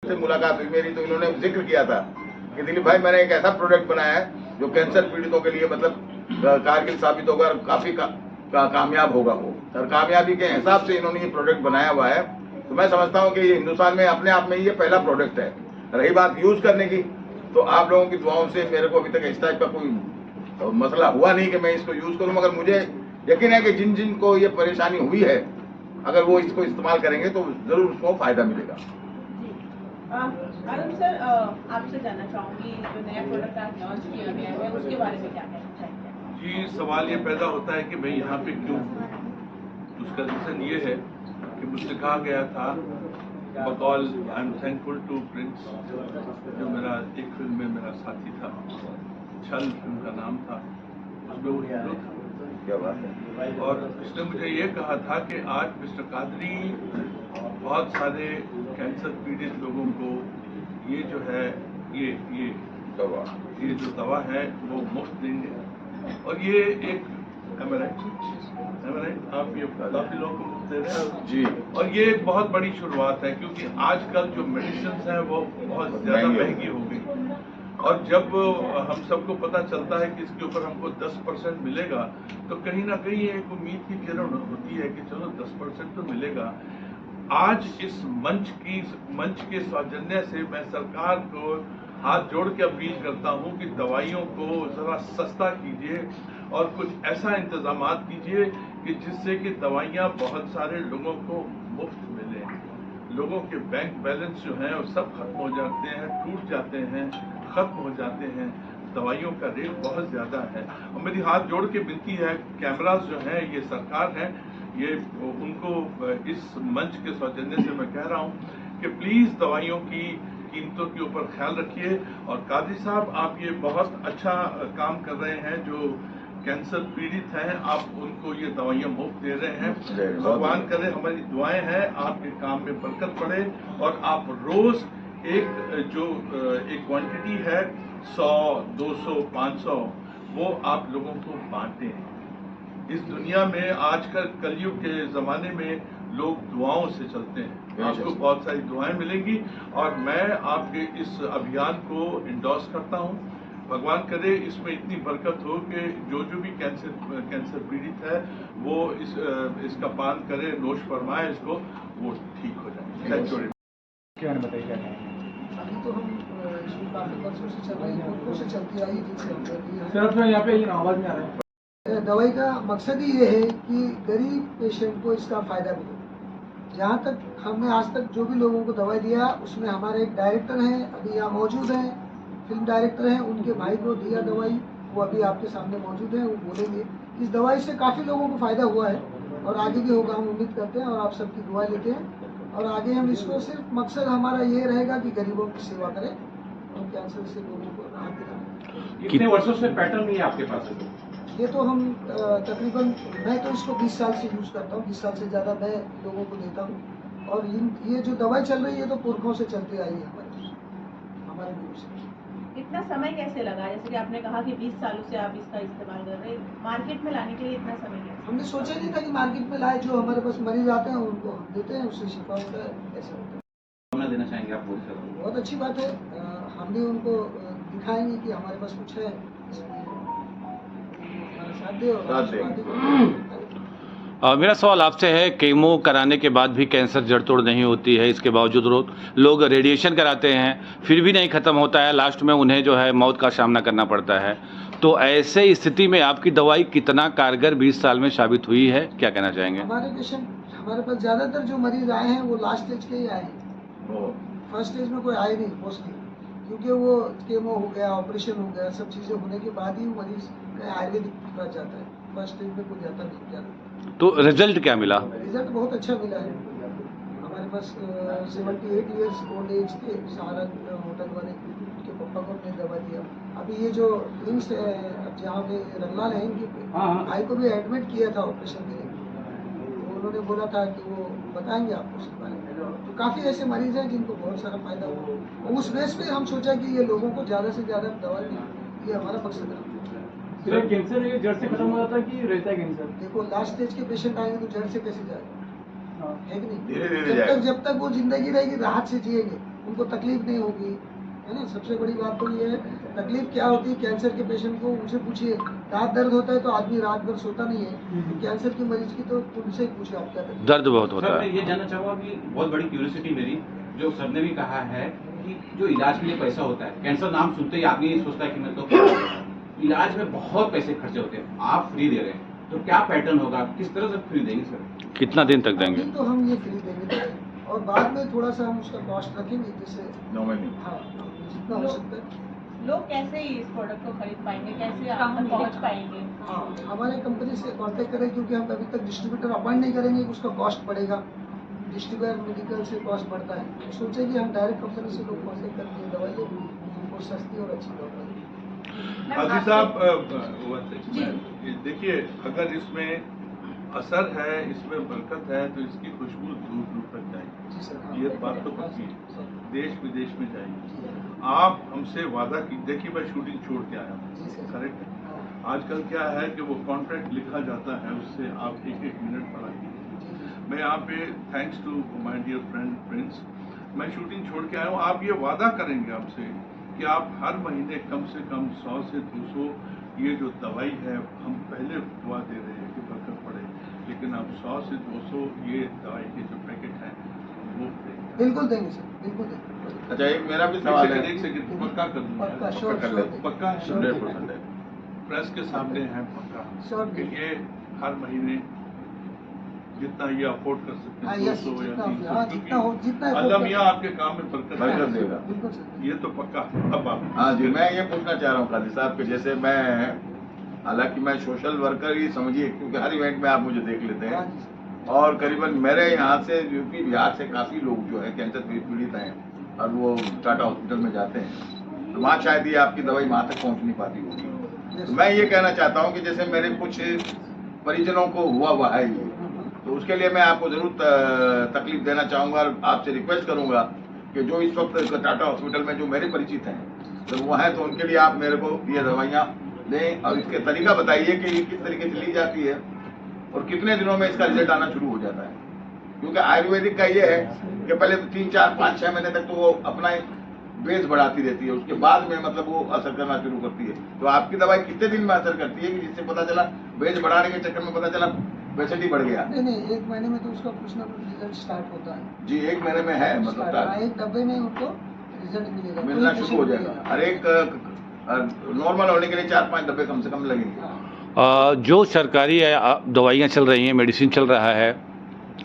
से मुलाकात हुई मेरी तो इन्होंने जिक्र किया था कि दिलीप भाई मैंने एक ऐसा प्रोडक्ट बनाया है जो कैंसर पीड़ितों के लिए मतलब कारगर साबित होगा और काफी कामयाब होगा वो। और कामयाबी के हिसाब से इन्होंने ये प्रोडक्ट बनाया हुआ है। तो मैं समझता हूँ कि ये हिंदुस्तान में अपने आप में ये पहला प्रोडक्ट है। रही बात यूज करने की, तो आप लोगों की दुआओं से मेरे को अभी तक इस टाइप का कोई मसला हुआ नहीं कि मैं इसको यूज करूँ, मगर मुझे यकीन है कि जिन जिन को ये परेशानी हुई है अगर वो इसको इस्तेमाल करेंगे तो जरूर उसको फायदा मिलेगा। आलम सर, आपसे जानना चाहूंगी जो नया प्रोडक्ट आज लॉन्च किया गया है उसके बारे में क्या कहना चाहेंगे? जी, सवाल ये पैदा होता है कि मैं यहाँ पे क्यों हूँ। उसका रीज़न ये है कि मुझसे कहा गया था बकौल I am thankful to Prince, जो मेरा एक फिल्म में मेरा साथी था, छल फिल्म का नाम था, उसमें वो हीरो था। क्या बात है। और उसने मुझे ये कहा था कि आज मिस्टर कादरी बहुत सारे कैंसर पीड़ित लोगों को ये जो है ये जो दवा है वो मुफ्त देंगे। और ये एक आप ये काफी लोगों को मुफ्त दे रहे हैं जी। और ये एक बहुत बड़ी शुरुआत है, क्योंकि आजकल जो मेडिसिन हैं वो बहुत ज्यादा महंगी हो गई। और जब हम सबको पता चलता है कि इसके ऊपर हमको 10% मिलेगा, तो कहीं ना कहीं एक उम्मीद की किरण होती है कि चलो 10% तो मिलेगा। आज इस मंच के सौजन्य से मैं सरकार को हाथ जोड़ के अपील करता हूं कि दवाइयों को जरा सस्ता कीजिए और कुछ ऐसा इंतजाम कीजिए कि जिससे कि दवाइयां बहुत सारे लोगों को मुफ्त मिले। लोगों के बैंक बैलेंस जो हैं वो सब खत्म हो जाते हैं, टूट जाते हैं, खत्म हो जाते हैं। दवाइयों का रेट बहुत ज्यादा है और मेरी हाथ जोड़ के विनती है, कैमरास जो हैं ये सरकार है, ये उनको इस मंच के सौजन्य से मैं कह रहा हूं कि प्लीज दवाइयों की कीमतों के ऊपर ख्याल रखिए। और कादरी साहब, आप ये बहुत अच्छा काम कर रहे हैं, जो कैंसर पीड़ित हैं आप उनको ये दवाइयां मुफ्त दे रहे हैं। भगवान करे, हमारी दुआएं हैं आपके काम में बरकत पड़े और आप रोज एक क्वांटिटी है 100, 200, 500 वो आप लोगों को बांटें। इस दुनिया में आजकल कलयुग के जमाने में लोग दुआओं से चलते हैं, आपको बहुत सारी दुआएं मिलेंगी और मैं आपके इस अभियान को इंडोर्स करता हूं। भगवान करे इसमें इतनी बरकत हो कि जो भी कैंसर पीड़ित है वो इसका पान करे, नोश फरमाए इसको, वो ठीक हो जाए। Thank you. क्या बताइए क्या है? अभी तो हम इसमें काफी वर्षों से चल रही है, मुल्कों से चलती आई थी। सर मैं यहाँ पे ये आवाज में आ रहा है। दवाई का मकसद ही ये है कि गरीब पेशेंट को इसका फायदा मिले। जहाँ तक हमने आज तक जो भी लोगों को दवाई दिया, उसमें हमारे एक डायरेक्टर हैं, अभी यहाँ मौजूद हैं, फिल्म डायरेक्टर हैं, उनके भाई को दिया दवाई, वो अभी आपके सामने मौजूद हैं, वो बोलेंगे। इस दवाई से काफ़ी लोगों को फायदा हुआ है और आगे भी होगा, हम उम्मीद करते हैं और आप सबकी दुआ लेते हैं। और आगे हम इसको सिर्फ मकसद हमारा ये रहेगा कि गरीबों की सेवा करें और कैंसर से लोगों को राहत दिलाएं। कितने वर्षों से पैटर्न नहीं है आपके पास? ये तो हम तकरीबन, मैं तो इसको 20 साल से यूज़ करता हूँ, 20 साल से ज़्यादा मैं लोगों को देता हूँ। और ये जो दवाई चल रही है तो पुरखों से चलती आई है हमारे गुरु से। इतना समय कैसे लगा? जैसे कि आपने कहा कि 20 सालों से आप इसका इस्तेमाल कर रहे हैं, मार्केट में लाने के लिए इतना समय कैसे? हमने सोचा नहीं था कि मार्केट में लाए, जो हमारे पास मरीज आते हैं उनको हम देते हैं, उससे शिफा होता है, ऐसा होता है। देना चाहेंगे आप? बहुत अच्छी बात है, हम भी उनको दिखाएंगे कि हमारे पास कुछ है, मेरा सवाल आपसे है, केमो कराने के बाद भी कैंसर जड़ तोड़ नहीं होती है, इसके बावजूद लोग रेडिएशन कराते हैं फिर भी नहीं ख़त्म होता है, लास्ट में उन्हें जो है मौत का सामना करना पड़ता है। तो ऐसे स्थिति में आपकी दवाई कितना कारगर 20 साल में साबित हुई है, क्या कहना चाहेंगे? हमारे पेशेंट, हमारे पास ज़्यादातर जो मरीज आए हैं वो लास्ट स्टेज के ही आए हैं, फर्स्ट स्टेज में कोई आए नहीं मोस्टली, क्योंकि वो केमो हो गया, ऑपरेशन हो गया, सब चीज़ें होने के बाद ही मरीज आयुर्वेदिक पर जाता है, फर्स्ट स्टेज में कोई जाता नहीं जाता। तो रिजल्ट क्या मिला? रिजल्ट बहुत अच्छा मिला है। हमारे पास 78 ईयर्स ओल्ड एज थे, सहारन होटल वाले, उनके पापा को हमने दवा दिया। अभी ये जो ट्विंस जहाँ पे रंगलाल है, इनके भाई को भी एडमिट किया था ऑपरेशन के लिए, तो उन्होंने बोला था कि वो बताएंगे आपको उसके बारे में। तो काफ़ी ऐसे मरीज हैं जिनको बहुत सारा फायदा हुआ, उस बेस पे हम सोचा कि ये लोगों को ज़्यादा से ज़्यादा दवा दी, ये हमारा मकसद है। कैंसर ये जड़ से खत्म हो जाता है कि रहता है कैंसर? देखो लास्ट स्टेज के पेशेंट आएंगे तो जड़ से कैसे जाएगा, है कि नहीं? धीरे-धीरे जाएगा। जब तक वो जिंदगी रहेगी राहत से जिएंगे, उनको तकलीफ नहीं होगी, है ना। सबसे बड़ी बात तो ये है, तकलीफ क्या होती है कैंसर के पेशेंट को, उनसे पूछिए। रात दर्द होता है तो आदमी रात भर सोता नहीं है, तो कैंसर की मरीज की तो उनसे ही पूछिए आप क्या तकलीफ। दर्द बहुत होता सर है। मैं ये जानना चाहूँगा कि बहुत बड़ी क्यूरियोसिटी मेरी, जो सर ने भी कहा है कि जो इलाज के लिए पैसा होता है, कैंसर नाम सुनते ही आदमी सोचता है कि मैं तो इलाज में बहुत पैसे खर्चे होते हैं, आप फ्री दे रहे हैं, तो क्या पैटर्न होगा, किस तरह से फ्री देंगे सर? कितना दिन तक देंगे? अभी तो हम ये फ्री देंगे और बाद में थोड़ा सा हम उसका कॉस्ट रखेंगे, जैसे 9 महीने। हाँ जितना हो सकता है। लोग कैसे इस प्रोडक्ट को खरीद पाएंगे, कैसे आप तक पहुंच पाएंगे? हाँ हमारे कंपनी से कांटेक्ट करें, क्योंकि हम अभी तक डिस्ट्रीब्यूटर अपॉइंट नहीं करेंगे, उसका कॉस्ट बढ़ेगा। डिस्ट्रीब्यूटर मेडिकल से कॉस्ट बढ़ता है, तो सोचे कि हम डायरेक्ट कंपनी से लोग कांटेक्ट करके दवाई लें, उनको सस्ती और अच्छी दवा दें। हाजी साहब देखिए, अगर इसमें असर है, इसमें बरकत है, तो इसकी खुशबू दूर दूर तक जाएगी। जी सर हाँ। ये बात तो पक्की है, सर, देश विदेश में जाएगी। जी सर। आप हमसे वादा की, देखिए मैं शूटिंग छोड़ के आया हूँ, जी सर। करेक्ट है। हाँ, आजकल क्या है कि वो कॉन्ट्रैक्ट लिखा जाता है, उससे आप एक एक मिनट पढ़ा कीजिए। जी, जी। मैं यहाँ पे thanks to my dear friend Prince, मैं शूटिंग छोड़ के आया हूँ। आप ये वादा करेंगे आपसे कि आप हर महीने कम से कम 100 से 200 ये जो दवाई है, हम पहले दुआ दे रहे हैं कि बरकत पड़े, लेकिन अब 100 से 200 ये दवाई के जो पैकेट हैं वो देंगे। बिल्कुल देंगे सर, बिल्कुल देंगे। अच्छा, एक मेरा भी सवाल है। एक सेकंड पक्का कर पक्का दूंगा, श्योर कर श्योर ले। पक्का है, श्योर 100% है। प्रेस के सामने है पक्का श्योर कि ये हर महीने जितना ये अफोर्ड कर सकते हाँ, हैं, यस, 200 या जितना 300, हाँ, जितना हो, जितना क्योंकि afford अल्लाह कर मियाँ सकते आपके काम में बरकत बरकत है। देगा। बिल्कुल सर। ये तो पक्का। अब आप हाँ जी, मैं ये पूछना चाह रहा हूँ काजी साहब कि जैसे मैं, हालांकि मैं सोशल वर्कर ही समझिए, क्योंकि हर इवेंट में आप मुझे देख लेते हाँ हैं, जी सर। और करीबन मेरे यहाँ से यूपी बिहार से काफ़ी लोग जो है कैंसर पीड़ित हैं और वो टाटा हॉस्पिटल में जाते हैं, तो वहाँ शायद ये आपकी दवाई वहाँ तक पहुँच नहीं पाती होगी। तो मैं ये कहना चाहता हूँ कि जैसे मेरे कुछ परिजनों को हुआ है ये, तो उसके लिए मैं आपको ज़रूर तकलीफ देना चाहूँगा और आपसे रिक्वेस्ट करूँगा कि जो इस वक्त टाटा हॉस्पिटल में जो मेरे परिचित हैं, तो वो हैं, तो उनके लिए आप मेरे को ये दवाइयाँ लें और इसके तरीका बताइए कि ये किस तरीके से ली जाती है और कितने दिनों में इसका रिजल्ट आना शुरू हो जाता है। क्योंकि आयुर्वेदिक का ये है कि पहले 3, 4, 5, 6 महीने तक तो वो अपना बेस बढ़ाती रहती है, उसके बाद में मतलब वो असर करना शुरू करती है। तो आपकी दवाई कितने दिन में असर करती है कि जिससे पता चला बेस बढ़ाने के चक्कर में पता चला पेशेंट ही बढ़ गया? नहीं नहीं, 1 महीने में तो उसका कुछ ना कुछ रिजल्ट स्टार्ट होता है जी, 1 महीने में है मतलब हाँ, start एक डब्बे में उनको रिजल्ट मिलेगा, मिलना कोई शुरू हो patient जाएगा। मिलेगा। हर एक नॉर्मल होने के लिए 4-5 डब्बे कम से कम लगेंगे। हाँ, जो सरकारी दवाइयाँ चल रही हैं, मेडिसिन चल रहा है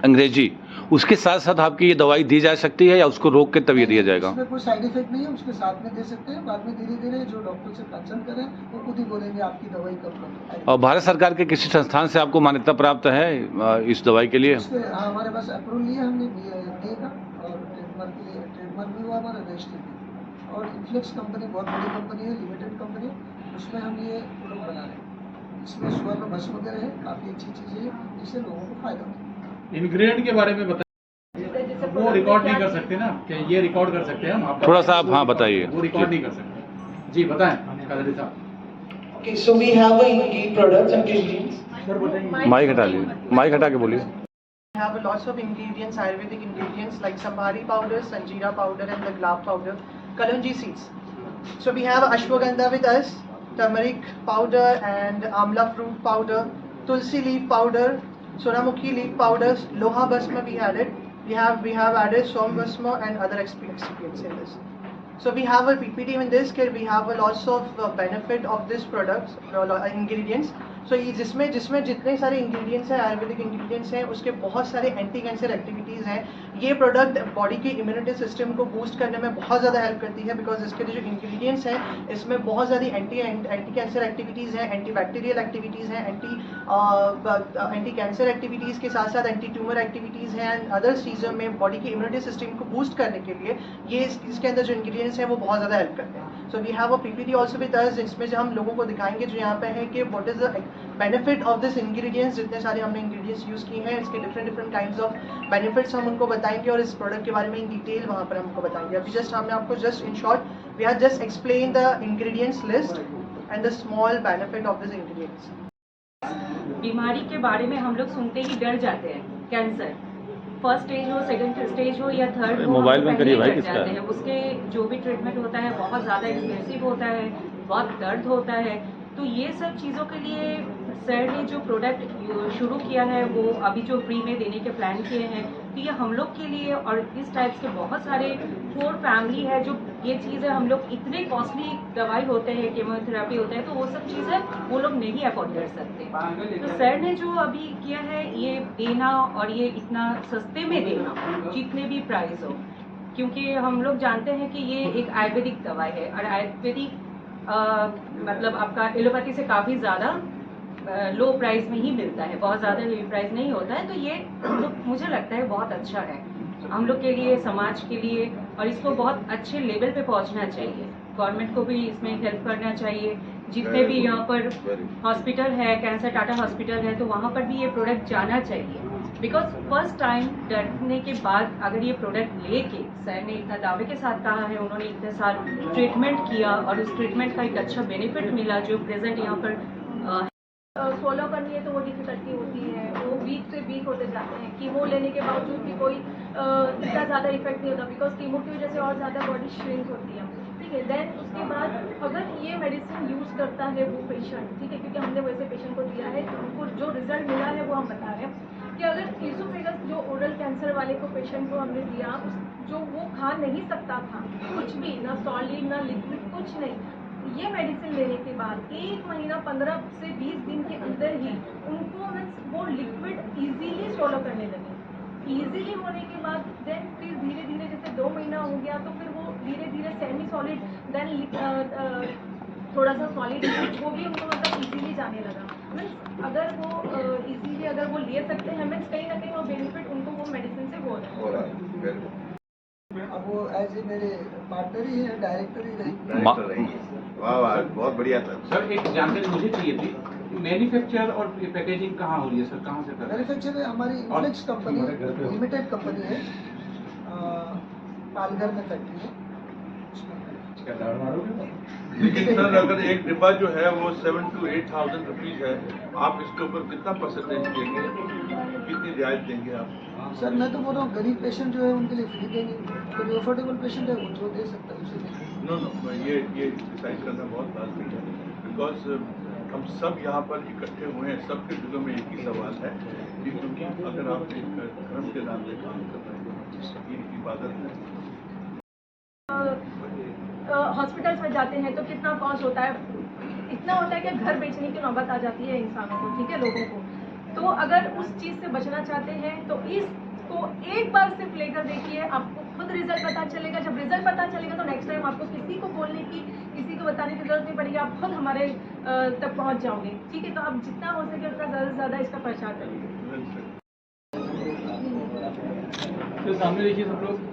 अंग्रेजी, उसके साथ साथ आपकी ये दवाई दी जा सकती है या उसको रोक के तब ये दिया जाएगा? उसमें कोई साइड इफेक्ट नहीं है, उसके साथ में दे सकते हैं। बाद में धीरे धीरे जो डॉक्टर से कंसल्ट करें वो खुद ही बोलेंगे आपकी दवाई कब कब। और भारत सरकार के किसी संस्थान से आपको मान्यता प्राप्त है इस दवाई के लिए? हाँ, हमारे पास अप्रूवल लिया हमने FDA का, और ट्रेडमार्क के लिए ट्रेडमार्क भी हुआ हमारा, रजिस्ट्री भी। और इन्फ्लेक्स कंपनी बहुत बड़ी कंपनी है, लिमिटेड कंपनी, उसमें हम ये प्रोडक्ट बना रहे हैं। इसमें स्वर्ण भस्म वगैरह है, काफ़ी अच्छी चीज़ें हैं जिससे लोगों को फायदा होता है। इंग्रेडिएंट के बारे में बताइए। वो रिकॉर्ड नहीं कर सकते ना, कि ये रिकॉर्ड कर सकते हैं हम आपका, थोड़ा सा आप हाँ बताइए। वो रिकॉर्ड नहीं कर सकते। जी बताएं कादरी साहब। Okay, so we have a ingredient products and ingredients. Sir बताइए। माइक हटा लीजिए, माइक हटा के बोलिए। We have a lots of ingredients, Ayurvedic ingredients like Sambhari powder, Sanjeera powder and the Gulab powder, Kalonji seeds. So we have Ashwagandha with us, turmeric powder and Amla fruit powder, Tulsi leaf powder, Sonamukhi leaf powder, Loha Basma we added. We have added Som Basma and other excipients in this. So we have a PPT in this kit. We have a lots of benefit of this products, ingredients. So ये जिसमें जितने सारे ingredients हैं, Ayurvedic ingredients हैं, उसके बहुत सारे anti cancer activities हैं। ये प्रोडक्ट बॉडी की इम्यूनिटी सिस्टम को बूस्ट करने में बहुत ज़्यादा हेल्प करती है, बिकॉज इसके जो इंग्रेडिएंट्स हैं इसमें बहुत सारी एंटी कैंसर एक्टिविटीज़ हैं, एंटी बैक्टीरियल एक्टिविटीज़ हैं, एंटी कैंसर एक्टिविटीज़ के साथ साथ एंटी ट्यूमर एक्टिविटीज़ हैं एंड अदर चीज़ों में बॉडी की इम्यूनिटी सिस्टम को बूस्ट करने के लिए ये इसके अंदर जो इंग्रेडिएंट्स हैं वो बहुत ज़्यादा हेल्प करते हैं। So we have a PPT also with us, जिसमें जो हम लोगों को दिखाएंगे जो यहाँ पे है कि what is the benefit of this ingredients. जितने सारे हमने इंग्रेडिएंट्स यूज़ किए हैं, इसके डिफरेंट काइंड्स ऑफ बेनिफिट्स हम उनको बताएंगे और इस प्रोडक्ट के बारे में इन डिटेल वहाँ पर हमको बताएंगे। अभी जस्ट हमने आपको just in short we have just explain the ingredients list and the small benefit of this ingredients. बीमारी के बारे में हम लोग सुनते ही डर जाते हैं, कैंसर, फर्स्ट स्टेज हो, सेकंड स्टेज हो या थर्ड अरे हो, मोबाइल हम बंद पहले करिए ही भाई डर किसका? जाते हैं। उसके जो भी ट्रीटमेंट होता है बहुत ज़्यादा एक्सपेंसिव होता है, बहुत दर्द होता है। तो ये सब चीज़ों के लिए सर ने जो प्रोडक्ट शुरू किया है वो अभी जो फ्री में देने के प्लान किए हैं, तो ये हम लोग के लिए और इस टाइप्स के बहुत सारे पुअर फैमिली है जो ये चीज़ें हम लोग इतने कॉस्टली दवाई होते हैं, केमोथेरेपी होता है, तो वो सब चीज़ें वो लोग नहीं अफोर्ड कर सकते। तो सर ने जो अभी किया है ये देना और ये इतना सस्ते में देना जितने भी प्राइस हो, क्योंकि हम लोग जानते हैं कि ये एक आयुर्वेदिक दवाई है और आयुर्वेदिक मतलब आपका एलोपैथी से काफ़ी ज़्यादा लो प्राइस में ही मिलता है, बहुत ज़्यादा हेवी प्राइस नहीं होता है। तो ये हम लोग मुझे लगता है बहुत अच्छा है हम लोग के लिए, समाज के लिए, और इसको बहुत अच्छे लेवल पे पहुंचना चाहिए। गवर्नमेंट को भी इसमें हेल्प करना चाहिए। जितने भी यहाँ पर हॉस्पिटल है, कैंसर टाटा हॉस्पिटल है, तो वहाँ पर भी ये प्रोडक्ट जाना चाहिए। बिकॉज फर्स्ट टाइम डरने के बाद अगर ये प्रोडक्ट लेके सर ने इतना दावे के साथ कहा है, उन्होंने इतने साल ट्रीटमेंट किया और उस ट्रीटमेंट का एक अच्छा बेनिफिट मिला जो प्रेजेंट यहाँ पर फॉलो करनी है तो वो डिफिकल्टी होती है, वो वीक से वीक होते जाते हैं। कीमो लेने के बावजूद भी कोई इतना ज़्यादा इफेक्ट नहीं होता, बिकॉज कीमो की वजह से और ज़्यादा बॉडी श्रिंक होती है। ठीक है, देन उसके बाद अगर ये मेडिसिन यूज़ करता है वो पेशेंट, ठीक है, क्योंकि हमने वैसे पेशेंट को दिया है, तो उनको जो रिजल्ट मिला है वो हम बता रहे हैं कि अगर ईसोफेगस जो ओरल कैंसर वाले को पेशेंट को हमने दिया, जो वो खा नहीं सकता था कुछ भी, ना सॉलिड ना लिक्विड कुछ नहीं, ये मेडिसिन लेने के बाद 1 महीना 15 से 20 दिन के अंदर ही उनको मीन्स वो लिक्विड इजीली फॉलो करने लगे। इजीली होने के बाद देन फिर धीरे धीरे जैसे 2 महीना हो गया तो फिर वो धीरे धीरे सेमी सॉलिड देन थोड़ा सा सॉलिड वो भी उनको मतलब इजीली जाने लगा। मीन्स अगर वो इजीली अगर वो ले सकते हैं, मीन्स कहीं ना कहीं वो बेनिफिट उनको वो मेडिसिन से हो रहा है। अब वो एज ए मेरे पार्टनर ही है, डायरेक्टर ही रही। डायरेक्टर रहेंगे। वाह वाह, बहुत बढ़िया था। सर एक जानकारी मुझे चाहिए थी, मैन्युफैक्चर और पैकेजिंग कहाँ हो रही है सर, कहाँ से कर रहे हैं? मैन्युफैक्चर हमारी इन्फ्लेक्स कंपनी लिमिटेड कंपनी है, पालघर में फैक्ट्री है। लेकिन सर अगर एक डिब्बा जो है वो 7,000 to 8,000 रुपीज़ है, आप इसके ऊपर कितना परसेंटेज देंगे, कितनी रियायत देंगे आप? सर मैं तो बोल रहा हूँ गरीब पेशेंट जो है उनके लिए फ्री देंगे, तो जो अफोर्डेबल पेशेंट है वो जो दे सकता है उसे देंगे। नो ये डिसाइड करना बहुत लाजमी है, बिकॉज हम सब यहाँ पर इकट्ठे हुए हैं, सबके दिलों में एक ही सवाल है कि क्योंकि अगर आप एक धर्म के नाम पे काम कर रहे हैं, ये इबादत है। हॉस्पिटल्स में जाते हैं तो कितना कॉस्ट होता है, इतना होता है कि घर बेचने की नौबत आ जाती है इंसानों को, ठीक है, लोगों को। तो अगर उस चीज़ से बचना चाहते हैं तो इसको एक बार सिर्फ लेकर देखिए, आपको खुद रिजल्ट पता चलेगा। जब रिजल्ट पता चलेगा तो नेक्स्ट टाइम आपको किसी को बोलने की, किसी को बताने की जरूरत नहीं पड़ेगी, आप खुद हमारे तक पहुंच जाओगे। ठीक है, तो आप जितना हो सके उतना ज़्यादा से ज़्यादा इसका प्रचार करेंगे। तो सामने देखिए सब लोग।